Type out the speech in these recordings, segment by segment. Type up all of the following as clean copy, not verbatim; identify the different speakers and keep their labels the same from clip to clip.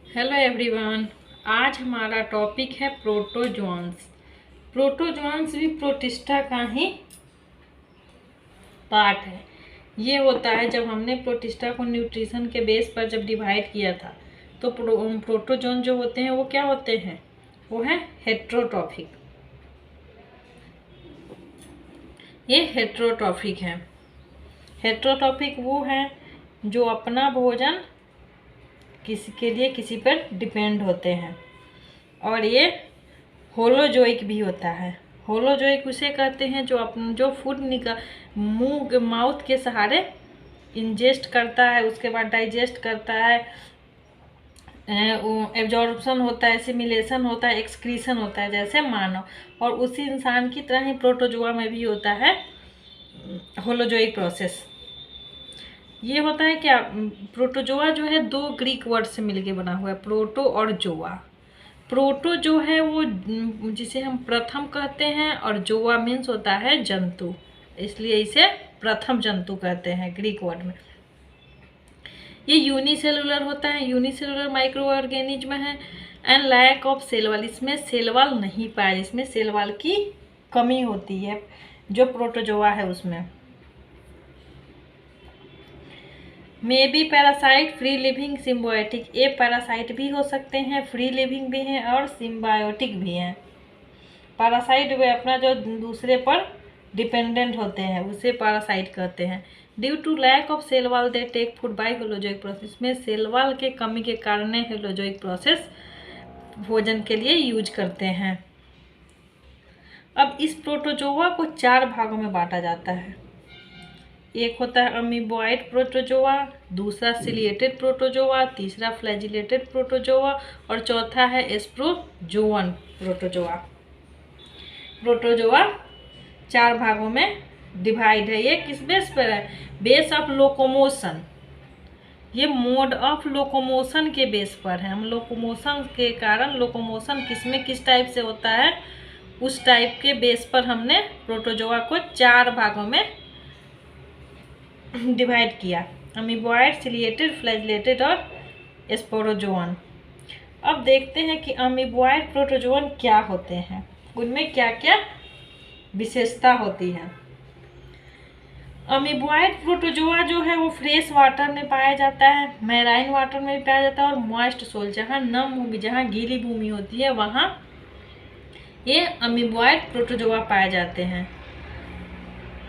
Speaker 1: Hello everyone. आज हमारा topic है प्रोटोजोन्स। प्रोटोजोन्स भी प्रोटिस्टा का ही पार्ट है। ये होता है जब हमने प्रोटिस्टा को न्यूट्रिशन के बेस पर जब डिवाइड किया था तो प्रोटोजोन जो होते हैं वो क्या होते हैं, वो है हेट्रोट्रॉफिक। ये हेट्रोट्रॉफिक है। हेट्रोट्रॉफिक वो है जो अपना भोजन किसी के लिए किसी पर डिपेंड होते हैं। और ये होलोजोइक भी होता है। होलोजोइक उसे कहते हैं जो फूड मुंह माउथ के सहारे इंजेस्ट करता है, उसके बाद डाइजेस्ट करता है, एब्जॉर्प्शन होता है, एसिमिलेशन होता है, एक्सक्रीशन होता है जैसे मानव। और उसी इंसान की तरह ही प्रोटोजोआ में भी होता है होलोजोइक प्रोसेस। ये होता है क्या, प्रोटोजोआ जो है दो ग्रीक वर्ड से मिलके बना हुआ है, प्रोटो और जोआ। प्रोटो जो है वो जिसे हम प्रथम कहते हैं, और जोआ मीन्स होता है जंतु, इसलिए इसे प्रथम जंतु कहते हैं ग्रीक वर्ड में। ये यूनिसेलुलर होता है, यूनिसेलुलर माइक्रो ऑर्गेनिज्म है। And lack of cell wall, इसमें सेल वॉल नहीं पाया, इसमें सेल वॉल की कमी होती है जो प्रोटोजोआ है उसमें। May be parasite, free living, symbiotic. ये पैरासाइट भी हो सकते हैं, फ्री लिविंग भी हैं और सिम्बायोटिक भी हैं। पैरासाइट वे अपना जो दूसरे पर डिपेंडेंट होते हैं उसे पैरासाइट कहते हैं। Due to lack of cell wall they take food by holozoic process. में सेल वॉल के कमी के कारण होलोजोइक प्रोसेस भोजन के लिए यूज करते हैं। अब इस प्रोटोजोआ को 4 भागों में बांटा जाता है। एक होता है अमीबॉइड प्रोटोजोआ, दूसरा सिलिएटेड प्रोटोजोआ, तीसरा फ्लैजिलेटेड प्रोटोजोआ और चौथा है एस्प्रोजोअन प्रोटोजोआ। प्रोटोजोआ 4 भागों में डिवाइड है। ये किस बेस पर है? Base of locomotion. ये मोड ऑफ लोकोमोशन के बेस पर है। हम लोकोमोशन के कारण लोकोमोशन किसमें किस टाइप से होता है उस टाइप के बेस पर हमने प्रोटोजोआ को 4 भागों में डिवाइड किया, अमीबॉइड, सिलिएटेड, फ्लैजिलेटेड और एस्पोरोजोअन। अब देखते हैं कि अमीबॉइड प्रोटोजोअन क्या होते हैं, उनमें क्या क्या विशेषता होती है। अमीबॉइड प्रोटोजोआ जो है वो फ्रेश वाटर में पाया जाता है, मैराइन वाटर में भी पाया जाता है और मॉइस्ट सोल, जहाँ नम भूमि, जहाँ गीली भूमि होती है वहाँ ये अमीबॉइड प्रोटोजोआ पाए जाते हैं।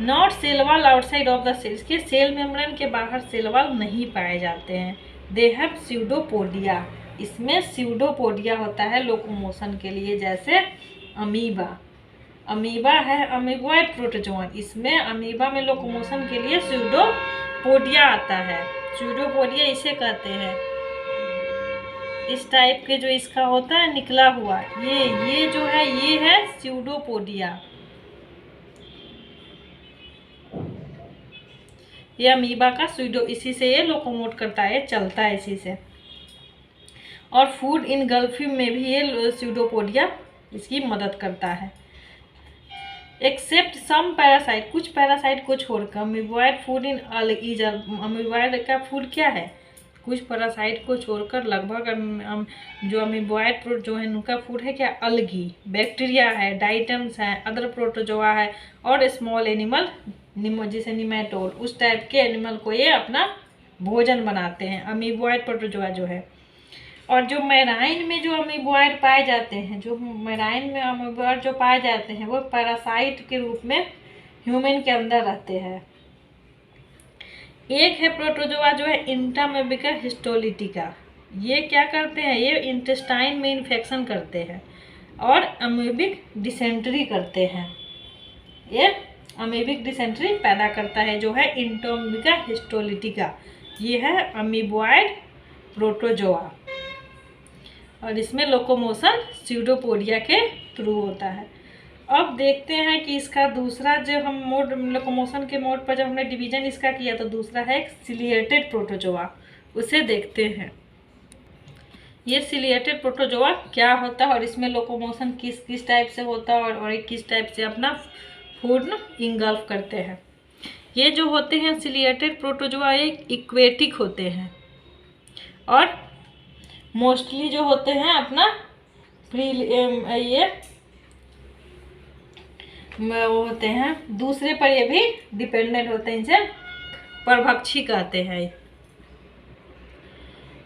Speaker 1: Not cell wall outside of the cell, इसके सेल मेम्ब्रेन के बाहर सेल वॉल नहीं पाए जाते हैं। दे हैव स्यूडोपोडिया, इसमें स्यूडोपोडिया होता है लोकोमोशन के लिए, जैसे अमीबा। अमीबा है अमीबॉइड प्रोटोजोआ, इसमें अमीबा में लोकोमोशन के लिए स्यूडोपोडिया आता है। स्यूडोपोडिया इसे कहते हैं, इस टाइप के जो इसका होता है निकला हुआ, ये जो है ये है स्यूडोपोडिया। ये अमीबा का स्यूडो, इसी से ये लोकोमोट करता है, चलता है इसी से। और फूड इन गल्फिंग में भी ये स्यूडोपोडिया इसकी मदद करता है। एक्सेप्ट सम पैरासाइट, कुछ पैरासाइट को छोड़कर। अमीबॉइड फूड इन अलग, अमीबॉइड का फूड क्या है? कुछ पैरासाइट को छोड़कर लगभग जो अमीबॉइड जो है उनका फूड है क्या? अलगी, बैक्टीरिया है, डाइटम्स है, अदर प्रोटोजोआ है और स्मॉल एनिमल जैसे निमेटोड, उस टाइप के एनिमल को ये अपना भोजन बनाते हैं अमीबॉइड प्रोटोजोआ जो है। और जो मैराइन में जो अमीबॉइड पाए जाते हैं, जो मैराइन में अमीबॉइड जो पाए जाते हैं वो पैरासाइट के रूप में ह्यूमन के अंदर रहते हैं। एक है प्रोटोजोआ जो है इंट्रामेबिका हिस्टोलिटिका, ये क्या करते हैं? ये इंटेस्टाइन में इन्फेक्शन करते हैं और अमीबिक डिसेंट्री करते हैं। ये अमीबिक डिसेंट्री पैदा करता है जो है इंट्रामेबिका हिस्टोलिटिका। ये है अमीबॉइड प्रोटोजोआ और इसमें लोकोमोशन स्यूडोपोडिया के थ्रू होता है। अब देखते हैं कि इसका दूसरा जो हम मोड, लोकोमोशन के मोड पर जब हमने डिवीजन इसका किया तो दूसरा है सिलिएटेड प्रोटोजोआ, उसे देखते हैं। ये सिलिएटेड प्रोटोजोआ क्या होता है और इसमें लोकोमोशन किस किस टाइप से होता है और किस टाइप से अपना फूड इंगल्फ करते हैं। ये जो होते हैं सिलिएटेड प्रोटोजोआ एक इक्वेटिक होते हैं और मोस्टली जो होते हैं अपना ये वो होते हैं दूसरे पर, ये भी डिपेंडेंट होते हैं, इनसे परभक्षी कहते हैं।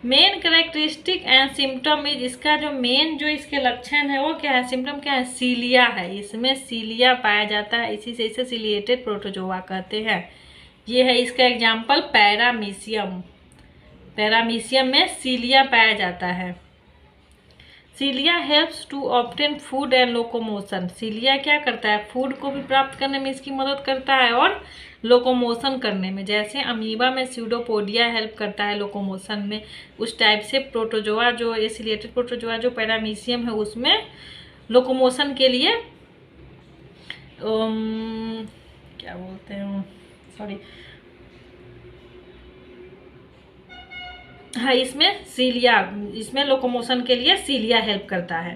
Speaker 1: Main characteristic and symptom is, इसका जो मेन जो इसके लक्षण है वो क्या है, सिम्टम क्या है, सीलिया है, इसमें सीलिया पाया जाता है, इसी से इसे सिलिएटेड प्रोटोजोआ कहते हैं। ये है इसका एग्जाम्पल पैरामीशियम, पैरामीशियम में सीलिया पाया जाता है। Cilia helps to obtain food and locomotion, cilia क्या करता है, फूड को भी प्राप्त करने में इसकी मदद करता है और लोकोमोशन करने में। जैसे अमीबा में स्यूडोपोडिया हेल्प करता है लोकोमोशन में, उस टाइप से प्रोटोजोआ जो ये सिलिएटेड प्रोटोजोआ जो पैरामीशियम है उसमें लोकोमोशन के लिए क्या बोलते हैं, सॉरी, हाँ, इसमें सीलिया, इसमें लोकोमोशन के लिए सीलिया हेल्प करता है।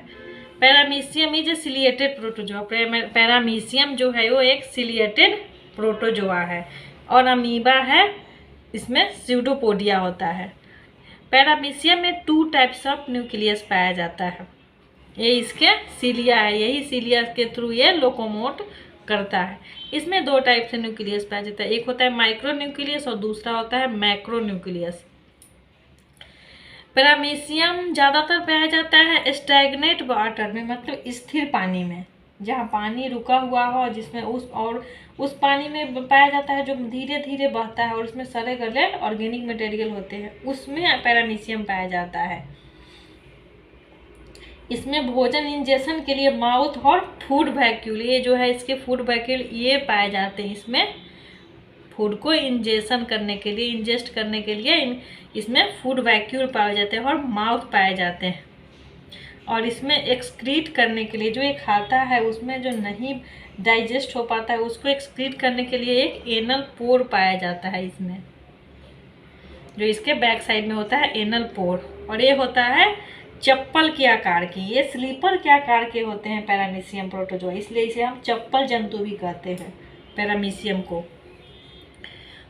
Speaker 1: Paramecium is a ciliated protozoa, paramecium जो है वो एक सिलिएटेड प्रोटोजोआ है, और अमीबा है, इसमें स्यूडोपोडिया होता है। पैरामीशियम में 2 टाइप्स ऑफ न्यूक्लियस पाया जाता है, ये इसके सीलिया है, यही सीलिया के थ्रू ये लोकोमोट करता है। इसमें 2 टाइप से न्यूक्लियस पाया जाता है, एक होता है माइक्रो न्यूक्लियस और दूसरा होता है मैक्रो न्यूक्लियस। पैरामीशियम ज़्यादातर पाया जाता है स्टैग्नेट वाटर में, मतलब स्थिर पानी में, जहाँ पानी रुका हुआ हो, जिसमें उस पानी में पाया जाता है जो धीरे धीरे बहता है और उसमें सड़े गले ऑर्गेनिक मटेरियल होते हैं, उसमें पैरामीशियम पाया जाता है। इसमें भोजन इंजेक्शन के लिए माउथ और फूड वैक्यूल, ये जो है इसके फूड वैक्यूल ये पाए जाते हैं, इसमें फूड को इंजेक्शन करने के लिए, इंजेस्ट करने के लिए इसमें फूड वैक्यूल पाए जाते हैं और माउथ पाए जाते हैं। और इसमें एक्सक्रीट करने के लिए, जो ये खाता है उसमें जो नहीं डाइजेस्ट हो पाता है उसको एक्सक्रीट करने के लिए एक एनल पोर पाया जाता है इसमें, जो इसके बैक साइड में होता है एनल पोर, और ये होता है चप्पल के आकार की, ये स्लीपर के आकार के होते हैं पैरामीशियम प्रोटोजोआ, इसलिए इसे हम चप्पल जंतु भी कहते हैं पैरामीशियम को।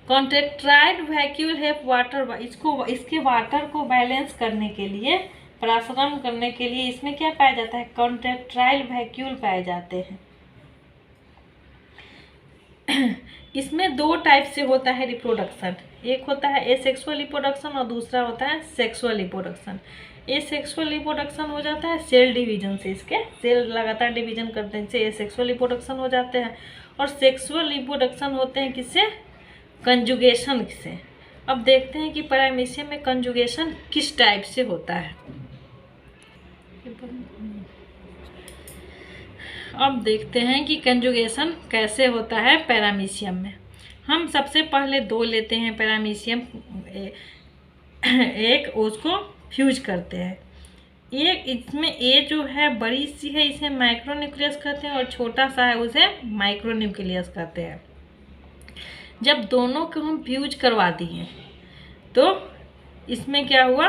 Speaker 1: कॉन्ट्रैक्टाइल वैक्यूल है वाटर, इसके वाटर को बैलेंस करने के लिए, प्रसारण करने के लिए इसमें क्या पाया जाता है, कॉन्ट्रैक्टाइल वैक्यूल पाए जाते हैं। इसमें 2 टाइप से होता है रिप्रोडक्शन, एक होता है एसेक्सुअल रिप्रोडक्शन और दूसरा होता है सेक्सुअल रिप्रोडक्शन। एसेक्सुअल रिप्रोडक्शन हो जाता है सेल डिवीजन से, इसके सेल लगातार डिवीजन करते हैं, इससे एसेक्सुअल रिप्रोडक्शन हो जाते हैं। और सेक्सुअल रिप्रोडक्शन होते हैं किससे, कंजुगेशन से। अब देखते हैं कि पैरामीशियम में कंजुगेशन किस टाइप से होता है। अब देखते हैं कि कंजुगेशन कैसे होता है पैरामीशियम में। हम सबसे पहले 2 लेते हैं पैरामीशियम, एक उसको फ्यूज करते हैं, एक इसमें ए जो है बड़ी सी है इसे माइक्रो न्यूक्लियस कहते हैं, और छोटा सा है उसे माइक्रो न्यूक्लियस कहते हैं। जब दोनों को हम फ्यूज करवा दिए तो इसमें क्या हुआ,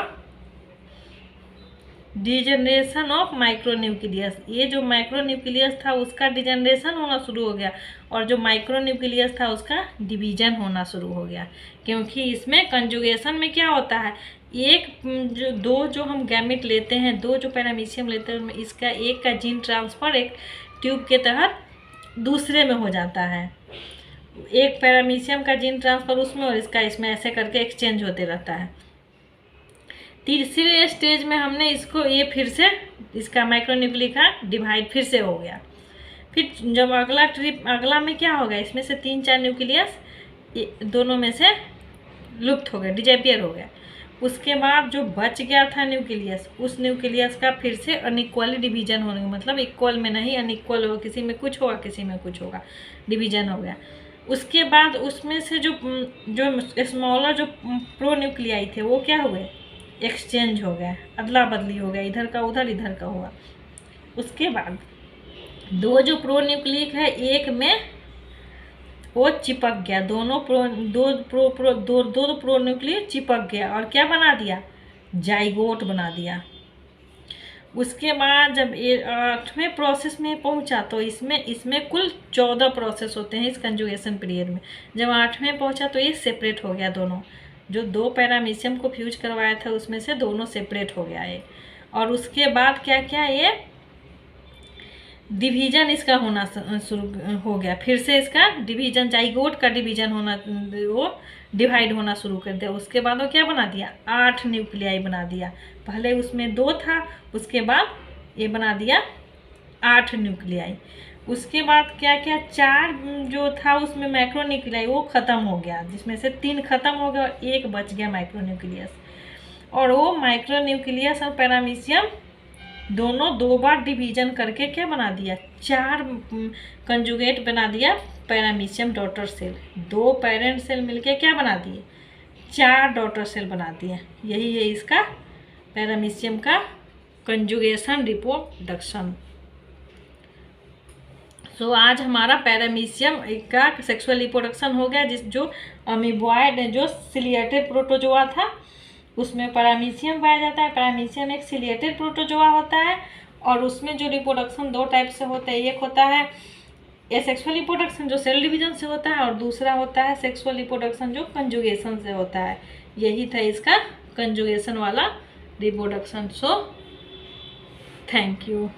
Speaker 1: डिजेनरेशन ऑफ माइक्रो न्यूक्लियस, ये जो माइक्रो न्यूक्लियस था उसका डिजेनरेशन होना शुरू हो गया, और जो माइक्रो न्यूक्लियस था उसका डिवीजन होना शुरू हो गया। क्योंकि इसमें कंजुगेशन में क्या होता है, दो जो हम गैमेट लेते हैं, 2 जो पैरामीशियम लेते हैं, इसका एक का जीन ट्रांसफ़र एक ट्यूब के तहत दूसरे में हो जाता है, एक पैरामीशियम का जीन ट्रांसफ़र उसमें और इसका इसमें, ऐसे करके एक्सचेंज होते रहता है। तीसरे स्टेज में हमने इसको ये फिर से इसका माइक्रोन्यूक्लिक का डिवाइड फिर से हो गया। फिर जब अगला में क्या होगा, इसमें से 3-4 न्यूक्लियस दोनों में से लुप्त हो गया, डिसअपीयर हो गया। उसके बाद जो बच गया था न्यूक्लियस, उस न्यूक्लियस का फिर से अनइक्वली डिवीजन होने का मतलब इक्वल में नहीं, अनइक्वल होगा, किसी में कुछ होगा किसी में कुछ होगा, डिवीजन हो गया। उसके बाद उसमें से जो स्मॉलर जो प्रो न्यूक्लियाई थे वो क्या हुए, एक्सचेंज हो गया, अदला बदली हो गया, इधर का उधर इधर का हुआ। उसके बाद 2 जो प्रो न्यूक्लिक है एक में वो चिपक गया, दो प्रो न्यूक्लिक चिपक गया और क्या बना दिया, जाइगोट बना दिया। उसके बाद जब 8वें प्रोसेस में पहुंचा तो इसमें कुल 14 प्रोसेस होते हैं इस कंजुगेशन पीरियड में। जब 8वें पहुंचा तो ये सेपरेट हो गया दोनों, जो 2 पैरामीशियम को फ्यूज करवाया था उसमें से दोनों सेपरेट हो गया है। और उसके बाद क्या क्या, ये डिवीजन इसका होना शुरू हो गया, फिर से इसका डिवीजन, जाइगोट का डिवीजन होना, वो डिवाइड होना शुरू कर दिया। उसके बाद वो क्या बना दिया, 8 न्यूक्लियाई बना दिया। पहले उसमें 2 था, उसके बाद ये बना दिया 8 न्यूक्लियाई। उसके बाद क्या क्या, 4 जो था उसमें मैक्रोन्यूक्लियाई वो ख़त्म हो गया, जिसमें से 3 ख़त्म हो गया और 1 बच गया माइक्रोन्यूक्लियस। और वो माइक्रोन्यूक्लियस और पैरामीशियम दोनों 2 बार डिवीजन करके क्या बना दिया, 4 कंजुगेट बना दिया paramecium daughter cell. 2 parent cell मिलके क्या बना दिए, 4 डॉटर सेल बना दिए। यही है इसका पैरामीशियम का कंजुगेशन रिप्रोडक्शन। सो आज हमारा पैरामीशियम का सेक्सुअल रिप्रोडक्शन हो गया, जो अमीबॉयड, जो सिलिएटेड प्रोटोजोआ था उसमें पैरामीशियम पाया जाता है। पैरामीशियम एक सिलिएटेड प्रोटोजोआ होता है और उसमें जो रिप्रोडक्शन 2 टाइप से होता है, एक होता है एसेक्सुअल रिप्रोडक्शन जो सेल डिवीजन से होता है, और दूसरा होता है सेक्सुअल रिप्रोडक्शन जो कंजुगेशन से होता है। यही था इसका कंजुगेशन वाला रिप्रोडक्शन। So thank you.